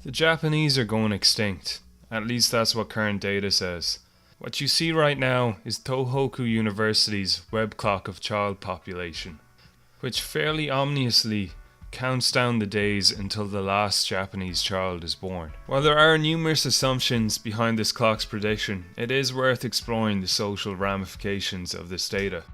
The Japanese are going extinct. At least that's what current data says. What you see right now is Tohoku University's web clock of child population, which fairly ominously counts down the days until the last Japanese child is born. While there are numerous assumptions behind this clock's prediction, it is worth exploring the social ramifications of this data.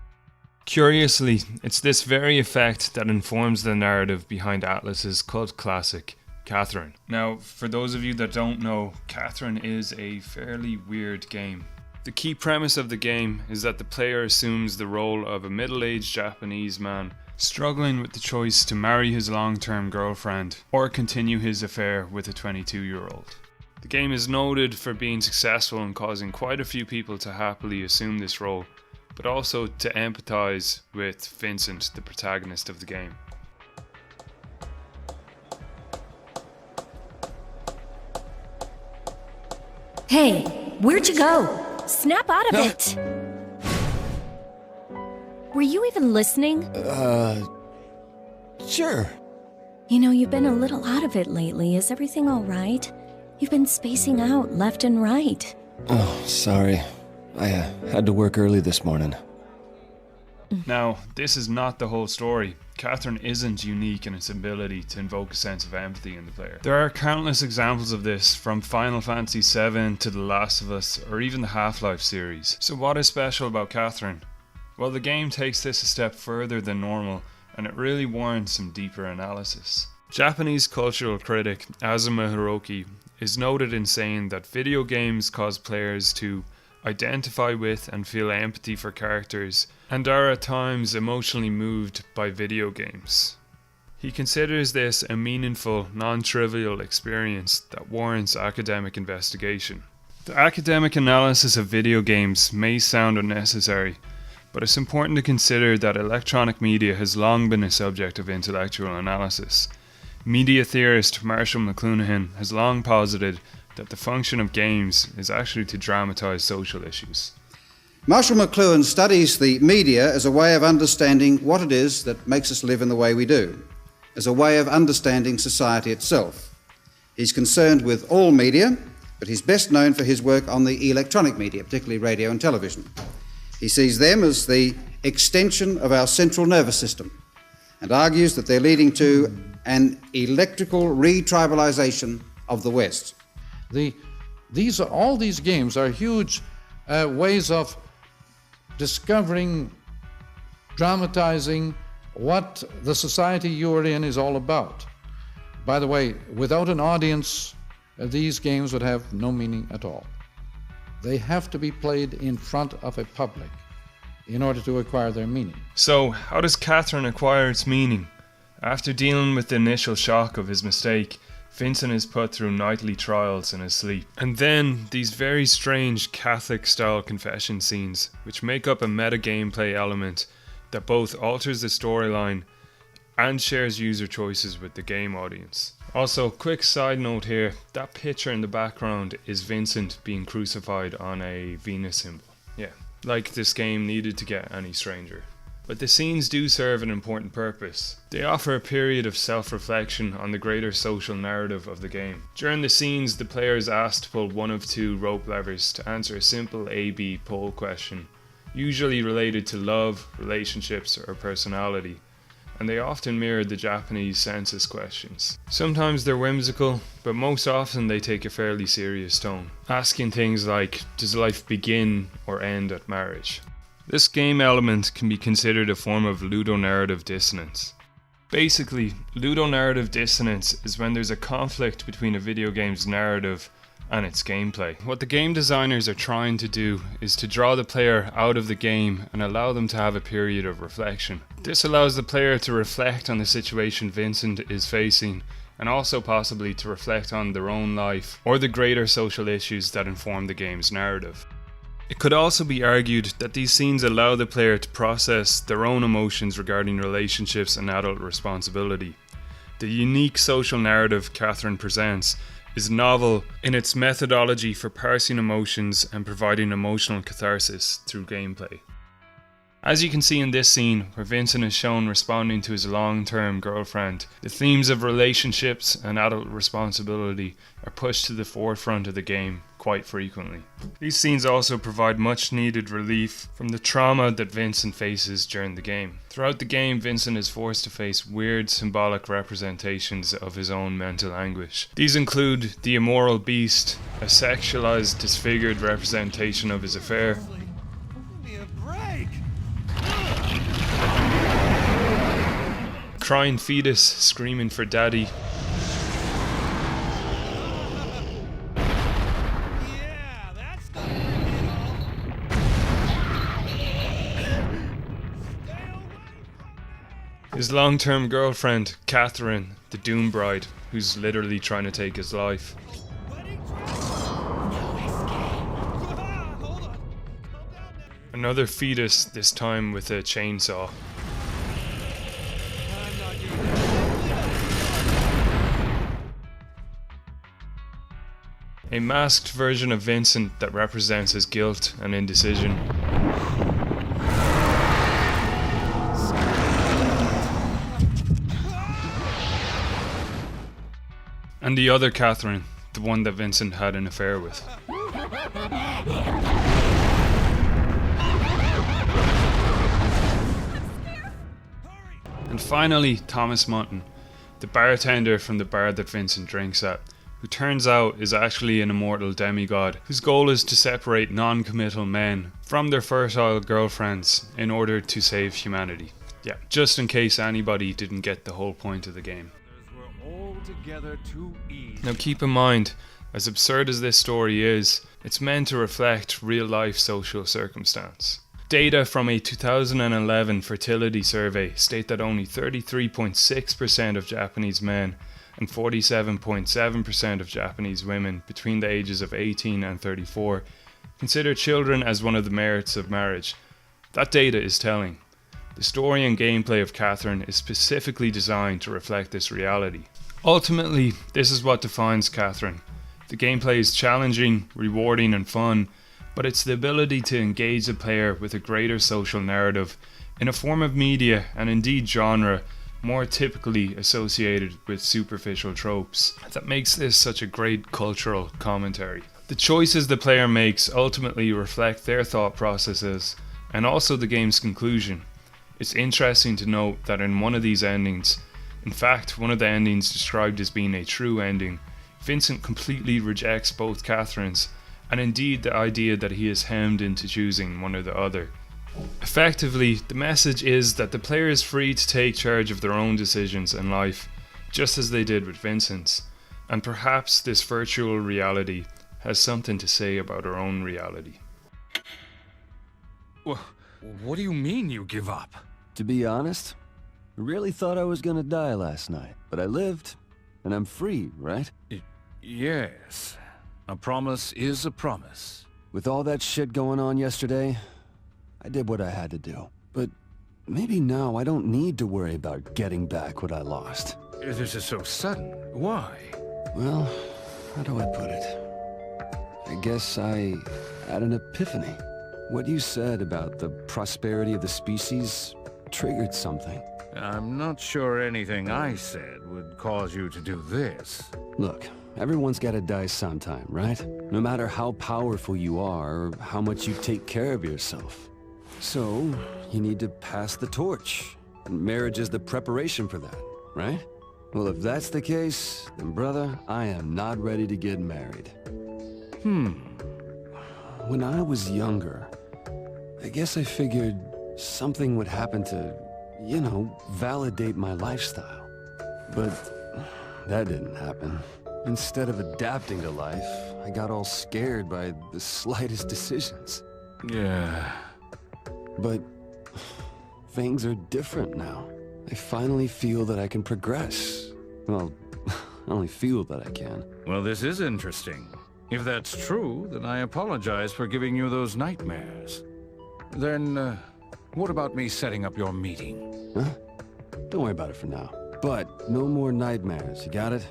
Curiously, it's this very effect that informs the narrative behind Atlus's cult classic, Catherine. Now, for those of you that don't know, Catherine is a fairly weird game. The key premise of the game is that the player assumes the role of a middle-aged Japanese man struggling with the choice to marry his long-term girlfriend or continue his affair with a 22-year-old. The game is noted for being successful in causing quite a few people to happily assume this role, but also to empathize with Vincent, the protagonist of the game. Hey, where'd you go? Snap out of it! Were you even listening? Sure. You know, you've been a little out of it lately. Is everything all right? You've been spacing out left and right. Oh, sorry. I had to work early this morning. Now, this is not the whole story. Catherine isn't unique in its ability to invoke a sense of empathy in the player. There are countless examples of this, from Final Fantasy VII to The Last of Us, or even the Half-Life series. So what is special about Catherine? Well, the game takes this a step further than normal, and it really warrants some deeper analysis. Japanese cultural critic Azuma Hiroki is noted in saying that video games cause players to identify with and feel empathy for characters, and are at times emotionally moved by video games. He considers this a meaningful, non-trivial experience that warrants academic investigation. The academic analysis of video games may sound unnecessary, but it's important to consider that electronic media has long been a subject of intellectual analysis. Media theorist Marshall McLuhan has long posited that the function of games is actually to dramatize social issues. Marshall McLuhan studies the media as a way of understanding what it is that makes us live in the way we do, as a way of understanding society itself. He's concerned with all media, but he's best known for his work on the electronic media, particularly radio and television. He sees them as the extension of our central nervous system and argues that they're leading to an electrical retribalization of the West. All these games are huge ways of discovering, dramatizing what the society you are in is all about. By the way, without an audience, these games would have no meaning at all. They have to be played in front of a public in order to acquire their meaning. So, how does Catherine acquire its meaning? After dealing with the initial shock of his mistake, Vincent is put through nightly trials in his sleep. And then, these very strange Catholic-style confession scenes, which make up a meta-gameplay element that both alters the storyline and shares user choices with the game audience. Also, quick side note here, that picture in the background is Vincent being crucified on a Venus symbol. Yeah, like this game needed to get any stranger. But the scenes do serve an important purpose. They offer a period of self-reflection on the greater social narrative of the game. During the scenes, the player is asked to pull one of two rope levers to answer a simple A-B poll question, usually related to love, relationships, or personality, and they often mirror the Japanese census questions. Sometimes they're whimsical, but most often they take a fairly serious tone, asking things like, does life begin or end at marriage? This game element can be considered a form of ludonarrative dissonance. Basically, ludonarrative dissonance is when there's a conflict between a video game's narrative and its gameplay. What the game designers are trying to do is to draw the player out of the game and allow them to have a period of reflection. This allows the player to reflect on the situation Vincent is facing, and also possibly to reflect on their own life or the greater social issues that inform the game's narrative. It could also be argued that these scenes allow the player to process their own emotions regarding relationships and adult responsibility. The unique social narrative Catherine presents is novel in its methodology for parsing emotions and providing emotional catharsis through gameplay. As you can see in this scene, where Vincent is shown responding to his long-term girlfriend, the themes of relationships and adult responsibility are pushed to the forefront of the game quite frequently. These scenes also provide much needed relief from the trauma that Vincent faces during the game. Throughout the game, Vincent is forced to face weird symbolic representations of his own mental anguish. These include the immoral beast, a sexualized, disfigured representation of his affair, crying fetus screaming for daddy, his long-term girlfriend, Catherine, the Doom Bride, who's literally trying to take his life. Another fetus, this time with a chainsaw. A masked version of Vincent that represents his guilt and indecision. And the other Catherine, the one that Vincent had an affair with. And finally, Thomas Mutton, the bartender from the bar that Vincent drinks at, who turns out is actually an immortal demigod whose goal is to separate non-committal men from their fertile girlfriends in order to save humanity. Yeah, just in case anybody didn't get the whole point of the game. Now keep in mind, as absurd as this story is, it's meant to reflect real-life social circumstance. Data from a 2011 fertility survey state that only 33.6% of Japanese men and 47.7% of Japanese women between the ages of 18 and 34 consider children as one of the merits of marriage. That data is telling. The story and gameplay of Catherine is specifically designed to reflect this reality. Ultimately, this is what defines Catherine. The gameplay is challenging, rewarding and fun, but it's the ability to engage the player with a greater social narrative in a form of media and indeed genre more typically associated with superficial tropes that makes this such a great cultural commentary. The choices the player makes ultimately reflect their thought processes and also the game's conclusion. It's interesting to note that in one of these endings, in fact one of the endings described as being a true ending, Vincent completely rejects both Catherines and indeed the idea that he is hemmed into choosing one or the other. Effectively, the message is that the player is free to take charge of their own decisions in life, just as they did with Vincent's, and perhaps this virtual reality has something to say about our own reality. What do you mean you give up? To be honest, I really thought I was gonna die last night, but I lived, and I'm free, right? Yes. A promise is a promise. With all that shit going on yesterday, I did what I had to do. But maybe now I don't need to worry about getting back what I lost. This is so sudden. Why? Well, how do I put it? I guess I had an epiphany. What you said about the prosperity of the species triggered something. I'm not sure anything I said would cause you to do this. Look, everyone's gotta die sometime, right? No matter how powerful you are or how much you take care of yourself. So, you need to pass the torch. And marriage is the preparation for that, right? Well, if that's the case, then brother, I am not ready to get married. When I was younger, I guess I figured something would happen to, you know, validate my lifestyle. But that didn't happen. Instead of adapting to life, I got all scared by the slightest decisions. Yeah. But things are different now. I finally feel that I can progress. Well, I only feel that I can. Well, this is interesting. If that's true, then I apologize for giving you those nightmares. Then, what about me setting up your meeting? Huh? Don't worry about it for now. But no more nightmares, you got it?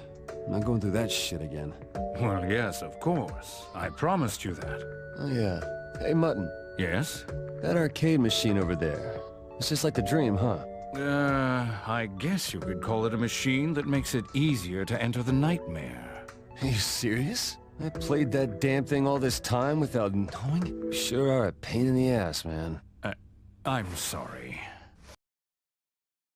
I'm not going through that shit again. Well, yes, of course. I promised you that. Oh yeah. Hey, Mutton. Yes? That arcade machine over there. It's just like the dream, huh? I guess you could call it a machine that makes it easier to enter the nightmare. Are you serious? I played that damn thing all this time without knowing? You sure are a pain in the ass, man. I'm sorry.